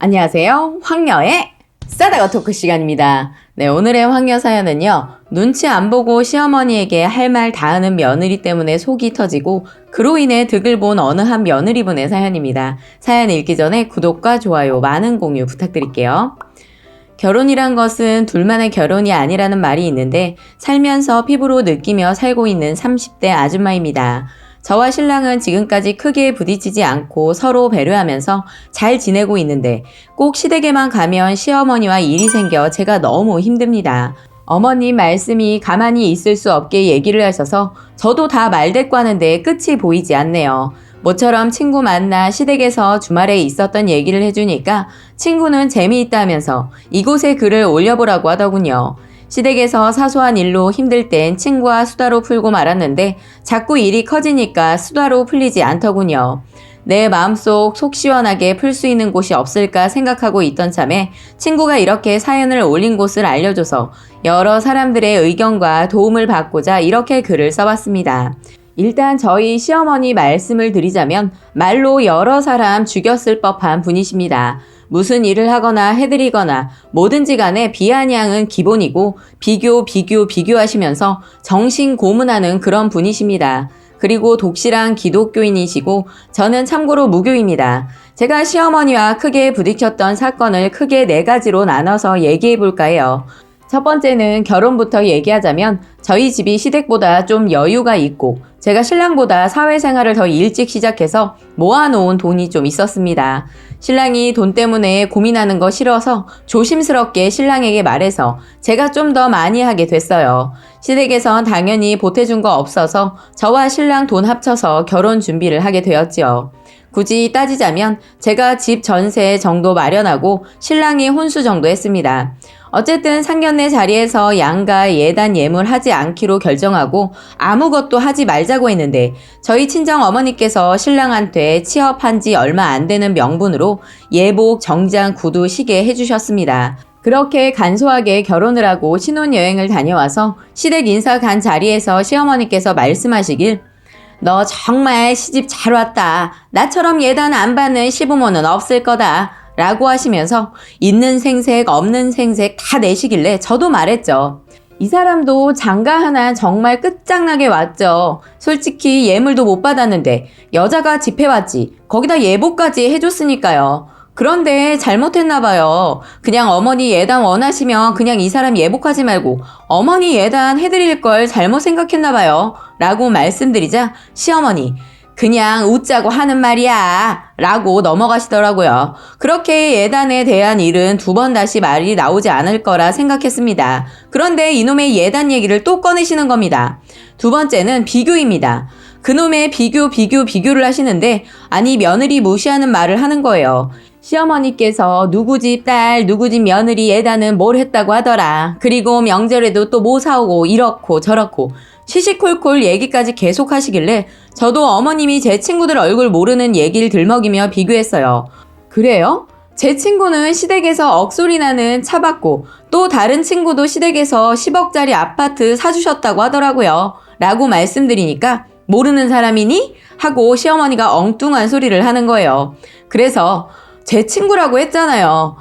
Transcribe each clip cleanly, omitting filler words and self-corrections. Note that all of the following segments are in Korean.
안녕하세요. 황녀의 싸다가 토크 시간입니다. 네, 오늘의 황녀 사연은요. 눈치 안 보고 시어머니에게 할 말 다 하는 며느리 때문에 속이 터지고 그로 인해 득을 본 어느 한 며느리분의 사연입니다. 사연 읽기 전에 구독과 좋아요, 많은 공유 부탁드릴게요. 결혼이란 것은 둘만의 결혼이 아니라는 말이 있는데 살면서 피부로 느끼며 살고 있는 30대 아줌마입니다. 저와 신랑은 지금까지 크게 부딪히지 않고 서로 배려하면서 잘 지내고 있는데 꼭 시댁에만 가면 시어머니와 일이 생겨 제가 너무 힘듭니다. 어머님 말씀이 가만히 있을 수 없게 얘기를 하셔서 저도 다 말대꾸하는데 끝이 보이지 않네요. 모처럼 친구 만나 시댁에서 주말에 있었던 얘기를 해주니까 친구는 재미있다면서 이곳에 글을 올려보라고 하더군요. 시댁에서 사소한 일로 힘들 땐 친구와 수다로 풀고 말았는데 자꾸 일이 커지니까 수다로 풀리지 않더군요. 내 마음속 속 시원하게 풀 수 있는 곳이 없을까 생각하고 있던 참에 친구가 이렇게 사연을 올린 곳을 알려줘서 여러 사람들의 의견과 도움을 받고자 이렇게 글을 써봤습니다. 일단 저희 시어머니 말씀을 드리자면 말로 여러 사람 죽였을 법한 분이십니다. 무슨 일을 하거나 해드리거나 뭐든지 간에 비아냥은 기본이고 비교하시면서 정신 고문하는 그런 분이십니다. 그리고 독실한 기독교인이시고 저는 참고로 무교입니다. 제가 시어머니와 크게 부딪혔던 사건을 크게 4가지로 나눠서 얘기해 볼까 해요. 첫 번째는 결혼부터 얘기하자면 저희 집이 시댁보다 좀 여유가 있고 제가 신랑보다 사회생활을 더 일찍 시작해서 모아놓은 돈이 좀 있었습니다. 신랑이 돈 때문에 고민하는 거 싫어서 조심스럽게 신랑에게 말해서 제가 좀 더 많이 하게 됐어요. 시댁에선 당연히 보태준 거 없어서 저와 신랑 돈 합쳐서 결혼 준비를 하게 되었지요. 굳이 따지자면 제가 집 전세 정도 마련하고 신랑이 혼수 정도 했습니다. 어쨌든 상견례 자리에서 양가 예단 예물 하지 않기로 결정하고 아무것도 하지 말자고 했는데 저희 친정 어머니께서 신랑한테 취업한 지 얼마 안 되는 명분으로 예복, 정장, 구두, 시계 해주셨습니다. 그렇게 간소하게 결혼을 하고 신혼여행을 다녀와서 시댁 인사 간 자리에서 시어머니께서 말씀하시길 너 정말 시집 잘 왔다. 나처럼 예단 안 받는 시부모는 없을 거다. 라고 하시면서 있는 생색 없는 생색 다 내시길래 저도 말했죠. 이 사람도 장가 하나 정말 끝장나게 왔죠. 솔직히 예물도 못 받았는데 여자가 집해왔지. 거기다 예복까지 해줬으니까요. 그런데 잘못했나 봐요. 그냥 어머니 예단 원하시면 그냥 이 사람 예복하지 말고 어머니 예단 해드릴 걸 잘못 생각했나 봐요. 라고 말씀드리자 시어머니 그냥 웃자고 하는 말이야 라고 넘어가시더라고요. 그렇게 예단에 대한 일은 2번 다시 말이 나오지 않을 거라 생각했습니다. 그런데 이놈의 예단 얘기를 또 꺼내시는 겁니다. 2번째는 비교입니다. 그놈의 비교를 하시는데 아니 며느리 무시하는 말을 하는 거예요. 시어머니께서 누구 집 딸, 누구 집 며느리 예단은 뭘 했다고 하더라. 그리고 명절에도 또 뭐 사오고 이렇고 저렇고 시시콜콜 얘기까지 계속 하시길래 저도 어머님이 제 친구들 얼굴 모르는 얘기를 들먹이며 비교했어요. 그래요? 제 친구는 시댁에서 억소리 나는 차 받고 또 다른 친구도 시댁에서 10억짜리 아파트 사주셨다고 하더라고요. 라고 말씀드리니까 모르는 사람이니? 하고 시어머니가 엉뚱한 소리를 하는 거예요. 그래서 제 친구라고 했잖아요.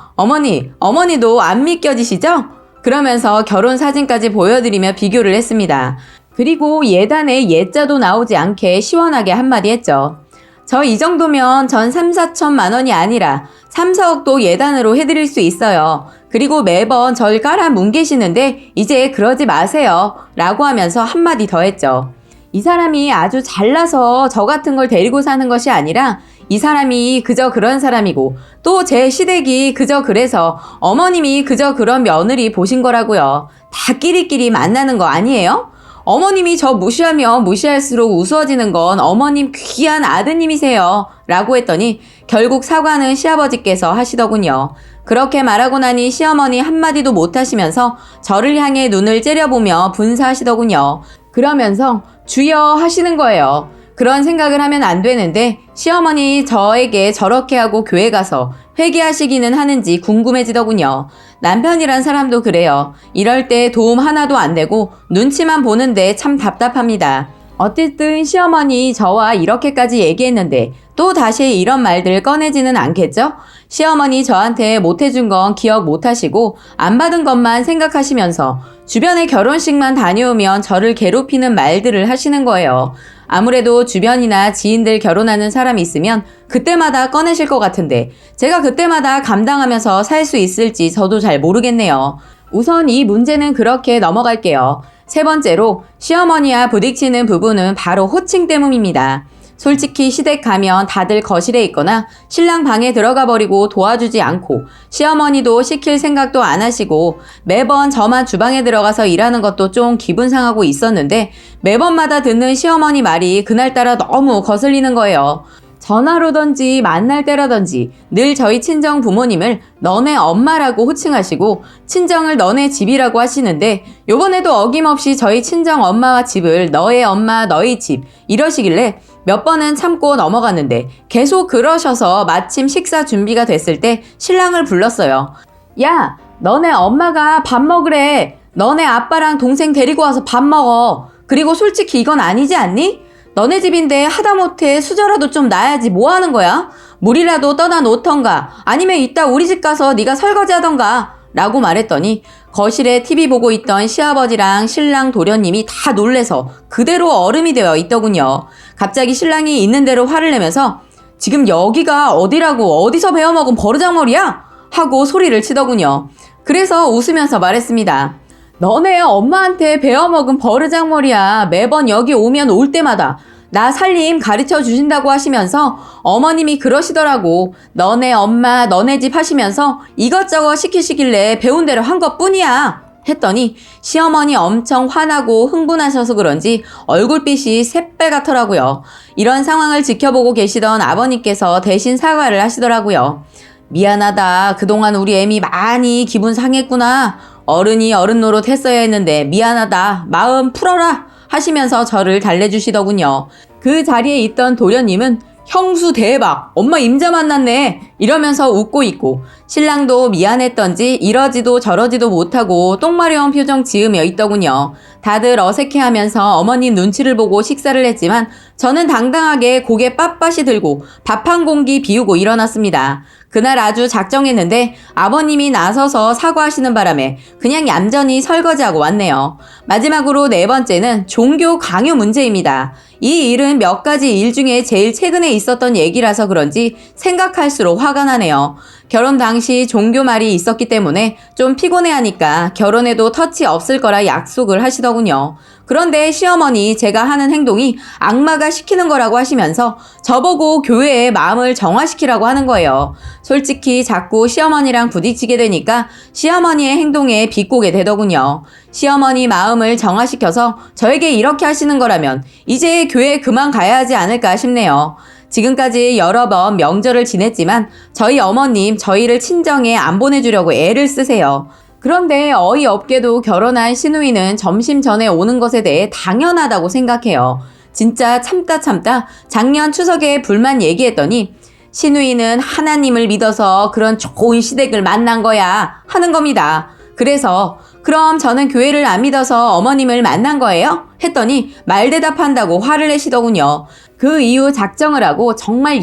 어머니도 안 믿겨지시죠? 그러면서 결혼 사진까지 보여드리며 비교를 했습니다. 그리고 예단에 예자도 나오지 않게 시원하게 한마디 했죠. 저 이 정도면 전 3, 4천만 원이 아니라 3, 4억도 예단으로 해드릴 수 있어요. 그리고 매번 절 깔아 뭉개시는데 이제 그러지 마세요. 라고 하면서 한마디 더 했죠. 이 사람이 아주 잘나서 저 같은 걸 데리고 사는 것이 아니라 이 사람이 그저 그런 사람이고 또 제 시댁이 그저 그래서 어머님이 그저 그런 며느리 보신 거라고요. 다 끼리끼리 만나는 거 아니에요? 어머님이 저 무시하면 무시할수록 우스워지는 건 어머님 귀한 아드님이세요. 라고 했더니 결국 사과는 시아버지께서 하시더군요. 그렇게 말하고 나니 시어머니 한마디도 못하시면서 저를 향해 눈을 째려보며 분사하시더군요. 그러면서 주여 하시는 거예요. 그런 생각을 하면 안 되는데 시어머니 저에게 저렇게 하고 교회 가서 회개하시기는 하는지 궁금해지더군요. 남편이란 사람도 그래요. 이럴 때 도움 하나도 안 되고 눈치만 보는데 참 답답합니다. 어쨌든 시어머니 저와 이렇게까지 얘기했는데 또 다시 이런 말들 꺼내지는 않겠죠? 시어머니 저한테 못해준 건 기억 못하시고 안 받은 것만 생각하시면서 주변에 결혼식만 다녀오면 저를 괴롭히는 말들을 하시는 거예요. 아무래도 주변이나 지인들 결혼하는 사람이 있으면 그때마다 꺼내실 것 같은데 제가 그때마다 감당하면서 살 수 있을지 저도 잘 모르겠네요. 우선 이 문제는 그렇게 넘어갈게요. 세 번째로 시어머니와 부딪히는 부분은 바로 호칭 때문입니다. 솔직히 시댁 가면 다들 거실에 있거나 신랑 방에 들어가 버리고 도와주지 않고 시어머니도 시킬 생각도 안 하시고 매번 저만 주방에 들어가서 일하는 것도 좀 기분 상하고 있었는데 매번마다 듣는 시어머니 말이 그날따라 너무 거슬리는 거예요. 전화로든지 만날 때라든지 늘 저희 친정 부모님을 너네 엄마라고 호칭하시고 친정을 너네 집이라고 하시는데 요번에도 어김없이 저희 친정 엄마와 집을 너의 엄마 너희 집 이러시길래 몇 번은 참고 넘어갔는데 계속 그러셔서 마침 식사 준비가 됐을 때 신랑을 불렀어요. 야, 너네 엄마가 밥 먹으래. 너네 아빠랑 동생 데리고 와서 밥 먹어. 그리고 솔직히 이건 아니지 않니? 너네 집인데 하다못해 수저라도 좀 놔야지 뭐 하는 거야? 물이라도 떠다 놓던가 아니면 이따 우리 집 가서 네가 설거지 하던가 라고 말했더니 거실에 TV 보고 있던 시아버지랑 신랑 도련님이 다 놀래서 그대로 얼음이 되어 있더군요. 갑자기 신랑이 있는 대로 화를 내면서 지금 여기가 어디라고 어디서 배워먹은 버르장머리야? 하고 소리를 치더군요. 그래서 웃으면서 말했습니다. 너네 엄마한테 배워먹은 버르장머리야. 매번 여기 오면 올 때마다 나 살림 가르쳐 주신다고 하시면서 어머님이 그러시더라고. 너네 엄마 너네 집 하시면서 이것저것 시키시길래 배운 대로 한 것뿐이야. 했더니 시어머니 엄청 화나고 흥분하셔서 그런지 얼굴빛이 샛배 같더라고요. 이런 상황을 지켜보고 계시던 아버님께서 대신 사과를 하시더라고요. 미안하다. 그동안 우리 애미 많이 기분 상했구나. 어른이 어른 노릇 했어야 했는데 미안하다. 마음 풀어라. 하시면서 저를 달래주시더군요. 그 자리에 있던 도련님은 형수 대박. 엄마 임자 만났네. 이러면서 웃고 있고 신랑도 미안했던지 이러지도 저러지도 못하고 똥마려운 표정 지으며 있더군요. 다들 어색해하면서 어머님 눈치를 보고 식사를 했지만 저는 당당하게 고개 빳빳이 들고 밥 한 공기 비우고 일어났습니다. 그날 아주 작정했는데 아버님이 나서서 사과하시는 바람에 그냥 얌전히 설거지하고 왔네요. 마지막으로 네 번째는 종교 강요 문제입니다. 이 일은 몇 가지 일 중에 제일 최근에 있었던 얘기라서 그런지 생각할수록 화가 나네요. 결혼 당시 종교 말이 있었기 때문에 좀 피곤해하니까 결혼에도 터치 없을 거라 약속을 하시더군요. 그런데 시어머니 제가 하는 행동이 악마가 시키는 거라고 하시면서 저보고 교회에 마음을 정화시키라고 하는 거예요. 솔직히 자꾸 시어머니랑 부딪히게 되니까 시어머니의 행동에 비꼬게 되더군요. 시어머니 마음을 정화시켜서 저에게 이렇게 하시는 거라면 이제 교회 그만 가야 하지 않을까 싶네요. 지금까지 여러 번 명절을 지냈지만 저희 어머님 저희를 친정에 안 보내주려고 애를 쓰세요. 그런데 어이없게도 결혼한 시누이는 점심 전에 오는 것에 대해 당연하다고 생각해요. 진짜 참다 작년 추석에 불만 얘기했더니 시누이는 하나님을 믿어서 그런 좋은 시댁을 만난 거야 하는 겁니다. 그래서 그럼 저는 교회를 안 믿어서 어머님을 만난 거예요? 했더니 말대답한다고 화를 내시더군요. 그 이후 작정을 하고 정말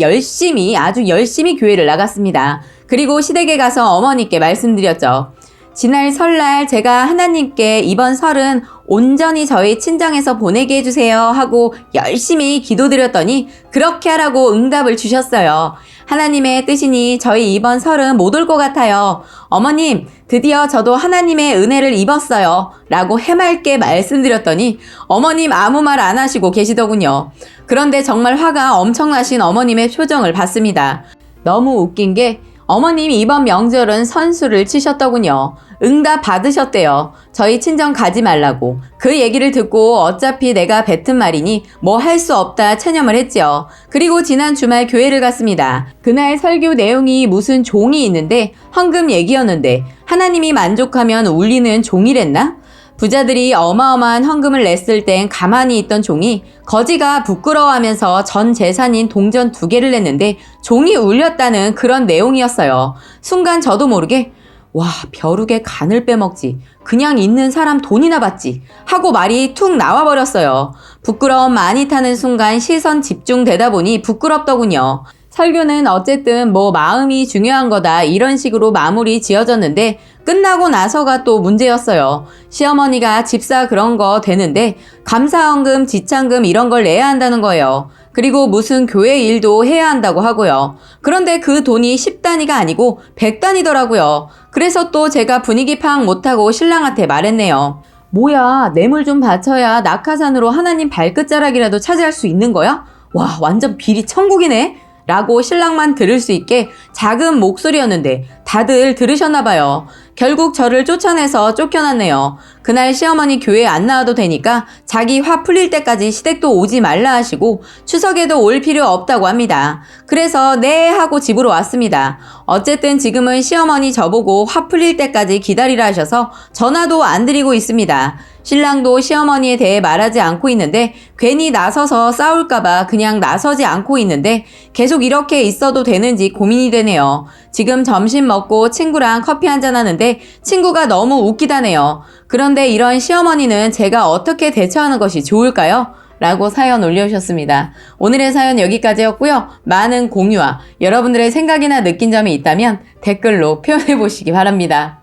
아주 열심히 교회를 나갔습니다. 그리고 시댁에 가서 어머니께 말씀드렸죠. 지난 설날 제가 하나님께 이번 설은 온전히 저희 친정에서 보내게 해주세요 하고 열심히 기도드렸더니 그렇게 하라고 응답을 주셨어요. 하나님의 뜻이니 저희 이번 설은 못 올 것 같아요. 어머님, 드디어 저도 하나님의 은혜를 입었어요. 라고 해맑게 말씀드렸더니 어머님 아무 말 안 하시고 계시더군요. 그런데 정말 화가 엄청나신 어머님의 표정을 봤습니다. 너무 웃긴 게 어머님 이번 명절은 선수를 치셨더군요. 응답 받으셨대요. 저희 친정 가지 말라고. 그 얘기를 듣고 어차피 내가 뱉은 말이니 뭐 할 수 없다 체념을 했지요. 그리고 지난 주말 교회를 갔습니다. 그날 설교 내용이 무슨 종이 있는데 헌금 얘기였는데 하나님이 만족하면 울리는 종이랬나? 부자들이 어마어마한 헌금을 냈을 땐 가만히 있던 종이 거지가 부끄러워하면서 전 재산인 동전 2개를 냈는데 종이 울렸다는 그런 내용이었어요. 순간 저도 모르게 와, 벼룩에 간을 빼먹지. 그냥 있는 사람 돈이나 받지. 하고 말이 툭 나와버렸어요. 부끄러움 많이 타는 순간 시선 집중되다 보니 부끄럽더군요. 설교는 어쨌든 뭐 마음이 중요한 거다 이런 식으로 마무리 지어졌는데 끝나고 나서가 또 문제였어요. 시어머니가 집사 그런 거 되는데 감사원금, 지참금 이런 걸 내야 한다는 거예요. 그리고 무슨 교회 일도 해야 한다고 하고요. 그런데 그 돈이 10단위가 아니고 100단위더라고요. 그래서 또 제가 분위기 파악 못하고 신랑한테 말했네요. 뭐야, 뇌물 좀 바쳐야 낙하산으로 하나님 발끝자락이라도 차지할 수 있는 거야? 와, 완전 비리 천국이네? 라고 신랑만 들을 수 있게 작은 목소리였는데 다들 들으셨나봐요. 결국 저를 쫓아내서 쫓겨났네요. 그날 시어머니 교회 안 나와도 되니까 자기 화 풀릴 때까지 시댁도 오지 말라 하시고 추석에도 올 필요 없다고 합니다. 그래서 네 하고 집으로 왔습니다. 어쨌든 지금은 시어머니 저보고 화 풀릴 때까지 기다리라 하셔서 전화도 안 드리고 있습니다. 신랑도 시어머니에 대해 말하지 않고 있는데 괜히 나서서 싸울까봐 그냥 나서지 않고 있는데 계속 이렇게 있어도 되는지 고민이 되네요. 지금 점심 먹고 친구랑 커피 한잔 하는데 친구가 너무 웃기다네요. 그런데 이런 시어머니는 제가 어떻게 대처하는 것이 좋을까요? 라고 사연 올려주셨습니다. 오늘의 사연 여기까지였고요. 많은 공유와 여러분들의 생각이나 느낀 점이 있다면 댓글로 표현해 보시기 바랍니다.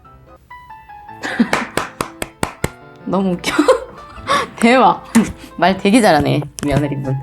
너무 웃겨. 대박. 말 되게 잘하네, 며느리분.